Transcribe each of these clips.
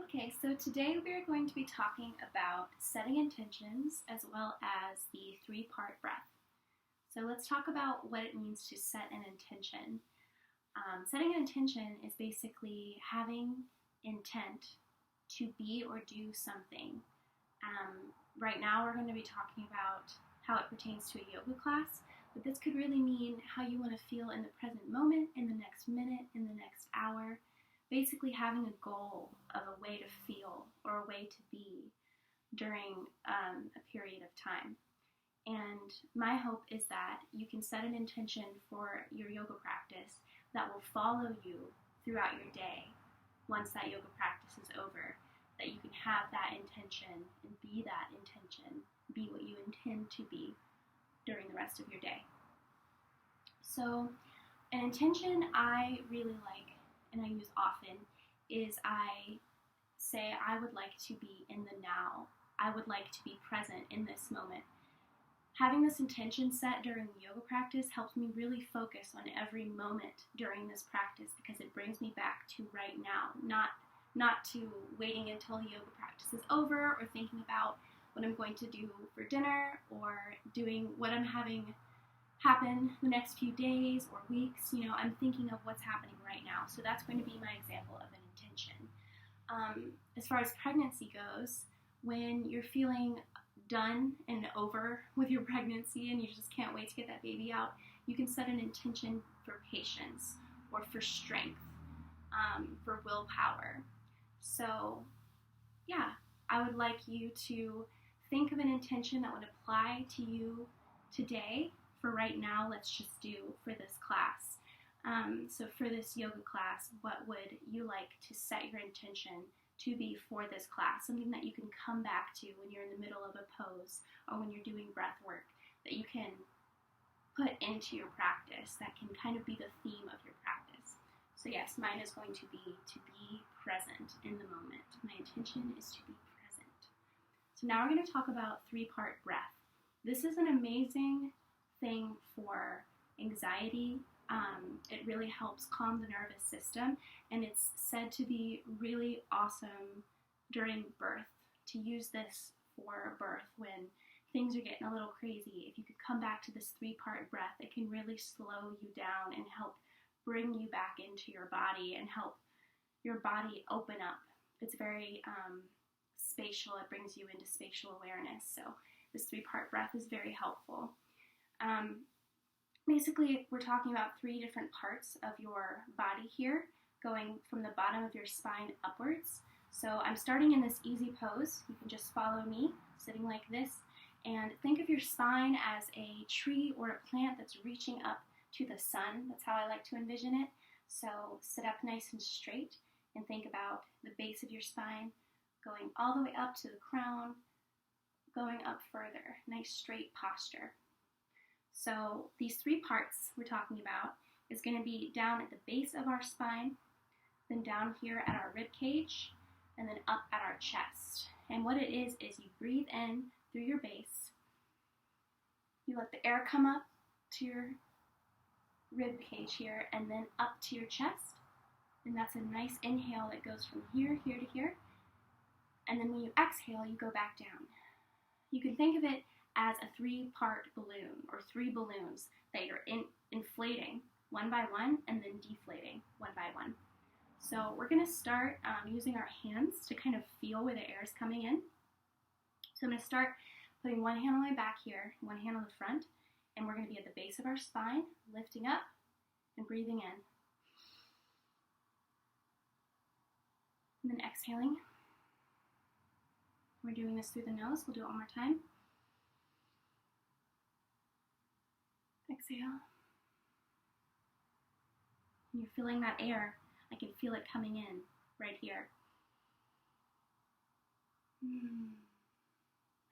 Okay, so today we're going to be talking about setting intentions as well as the three-part breath. So let's talk about what it means to set an intention. Setting an intention is basically having intent to be or do something. Right now we're going to be talking about how it pertains to a yoga class, but this could really mean how you want to feel in the present moment, in the next minute, in the next hour. Basically having a goal of a way to feel or a way to be during a period of time. And my hope is that you can set an intention for your yoga practice that will follow you throughout your day once that yoga practice is over, that you can have that intention and be that intention, be what you intend to be during the rest of your day. So an intention I really like and I use often is I say I would like to be in the now. I would like to be present in this moment. Having this intention set during the yoga practice helps me really focus on every moment during this practice because it brings me back to right now, not to waiting until the yoga practice is over or thinking about what I'm going to do for dinner or doing what I'm having happen the next few days or weeks. I'm thinking of what's happening right now. So that's going to be my example of an intention. As far as pregnancy goes, when you're feeling done and over with your pregnancy and you just can't wait to get that baby out, you can set an intention for patience or for strength, for willpower. So yeah, I would like you to think of an intention that would apply to you today. For right now, let's just do for this class. So for this yoga class, what would you like to set your intention to be for this class? Something that you can come back to when you're in the middle of a pose or when you're doing breath work that you can put into your practice that can kind of be the theme of your practice. So yes, mine is going to be present in the moment. My intention is to be present. So now we're going to talk about three-part breath. This is an amazing thing for anxiety. It really helps calm the nervous system, and it's said to be really awesome during birth, to use this for birth when things are getting a little crazy. If you could come back to this three-part breath, it can really slow you down and help bring you back into your body and help your body open up. It's very spatial. It brings you into spatial awareness. So this three-part breath is very helpful. Basically, we're talking about three different parts of your body here, going from the bottom of your spine upwards. So I'm starting in this easy pose. You can just follow me, sitting like this, and think of your spine as a tree or a plant that's reaching up to the sun. That's how I like to envision it. So sit up nice and straight and think about the base of your spine going all the way up to the crown, going up further. Nice straight posture. So these three parts we're talking about is going to be down at the base of our spine, then down here at our rib cage, and then up at our chest. And what it is you breathe in through your base, you let the air come up to your rib cage here, and then up to your chest. And that's a nice inhale that goes from here to here. And then when you exhale, you go back down. You can think of it as a three-part balloon or three balloons that you're inflating one by one and then deflating one by one. So we're going to start using our hands to kind of feel where the air is coming in. So I'm going to start putting one hand on my back here, one hand on the front, and we're going to be at the base of our spine, lifting up and breathing in. And then exhaling. We're doing this through the nose. We'll do it one more time. Exhale. And you're feeling that air. I can feel it coming in right here.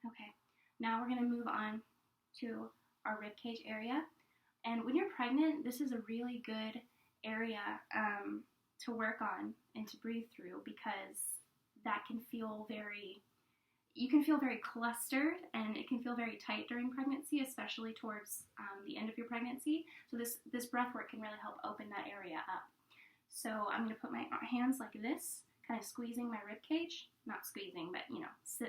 Okay, now we're going to move on to our ribcage area. And when you're pregnant, this is a really good area to work on and to breathe through because that can feel you can feel very clustered and it can feel very tight during pregnancy, especially towards the end of your pregnancy. So this breath work can really help open that area up. So I'm going to put my hands like this, kind of squeezing my rib cage, not squeezing, but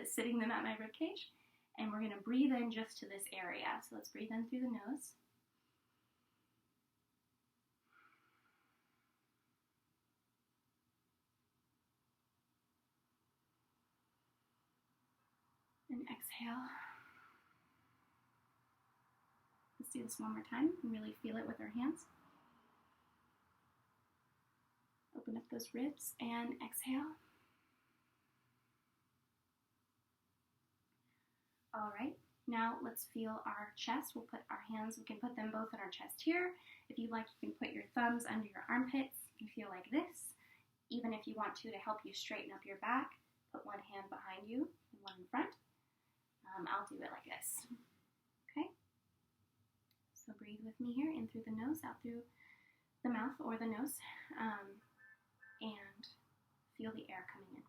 sitting them at my rib cage. And we're going to breathe in just to this area. So let's breathe in through the nose. And exhale. Let's do this one more time and really feel it with our hands. Open up those ribs and exhale. All right, now let's feel our chest. We'll put our hands, we can put them both on our chest here. If you like, you can put your thumbs under your armpits. You feel like this. Even if you want to help you straighten up your back, put one hand behind you and one in front. I'll do it like this. Okay? So breathe with me here, in through the nose, out through the mouth or the nose, and feel the air coming in.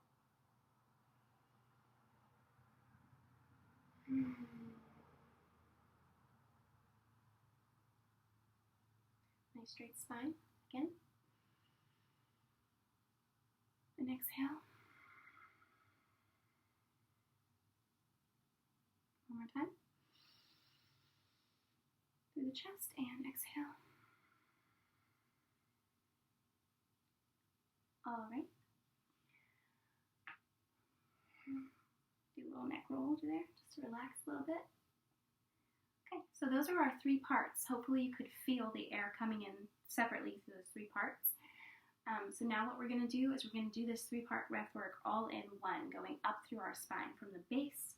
Nice straight spine again. And exhale. One more time. Through the chest and exhale. All right. Do a little neck roll over there, just to relax a little bit. Okay, so those are our 3 parts. Hopefully you could feel the air coming in separately through those 3 parts. So now what we're going to do is we're going to do this 3-part breath work all in one, going up through our spine from the base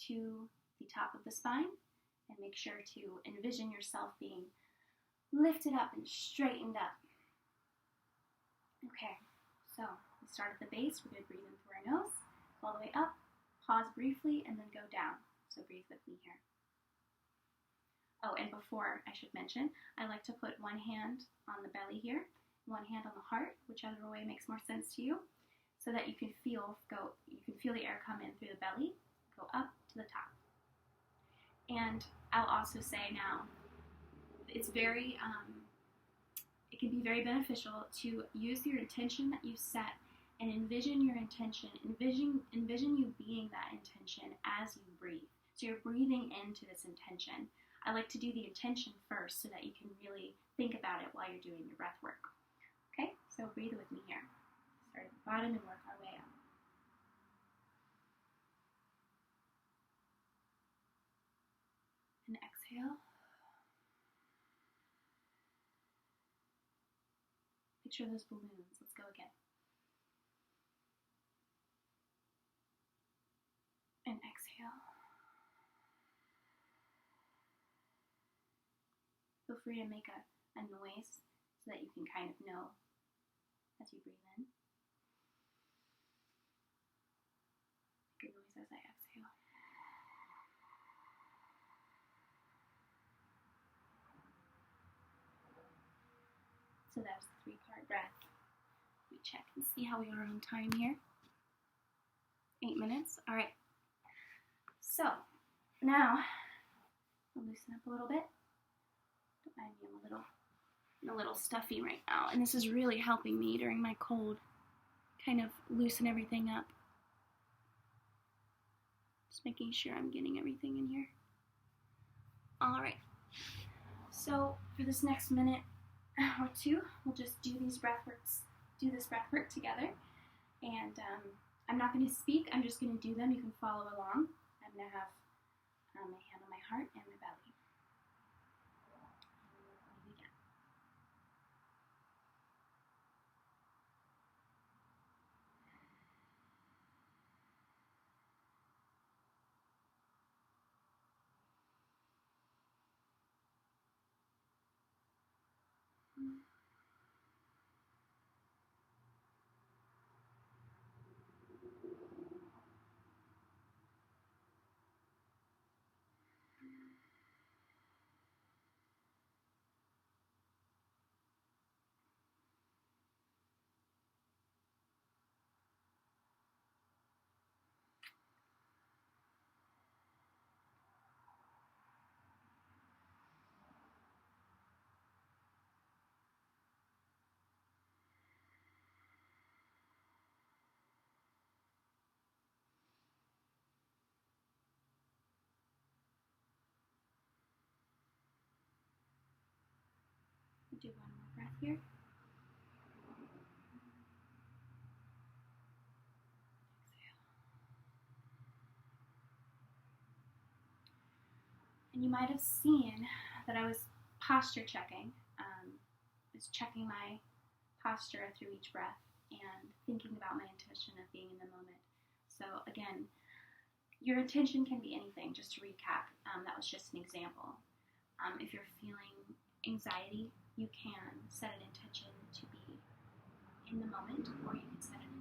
to the top of the spine, and make sure to envision yourself being lifted up and straightened up. Okay, so we start at the base. We're going to breathe in through our nose, all the way up, pause briefly, and then go down. So breathe with me here. Oh, and before, I should mention, I like to put one hand on the belly here, one hand on the heart, whichever way makes more sense to you, so that you can feel the air come in through the belly, go up to the top. And I'll also say now, it's very, it can be very beneficial to use your intention that you set and envision your intention, envision you being that intention as you breathe. So you're breathing into this intention. I like to do the intention first so that you can really think about it while you're doing your breath work. Okay, so breathe with me here. Start at the bottom and work our way up. And exhale. Picture those balloons. Let's go again. And exhale. Feel free to make a noise so that you can kind of know as you breathe in. Make a noise as I exhale. So that was the 3-part breath. Let me check and see how we are on time here. 8 minutes. All right. So now I'll loosen up a little bit. Don't mind me, I'm a little stuffy right now, and this is really helping me during my cold. Kind of loosen everything up. Just making sure I'm getting everything in here. All right. So for this next minute or 2, we'll just do this breath work together. And I'm not going to speak. I'm just going to do them. You can follow along. I'm going to have my hand on my heart and my belly. Do one more breath here. And you might have seen that I was posture checking. I was checking my posture through each breath and thinking about my intention of being in the moment. So again, your intention can be anything. Just to recap, that was just an example. If you're feeling anxiety, you can set an intention to be in the moment, or you can set an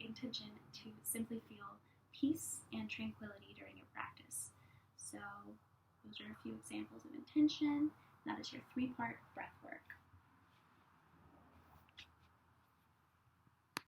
intention to simply feel peace and tranquility during your practice. So those are a few examples of intention. That is your 3-part breath work.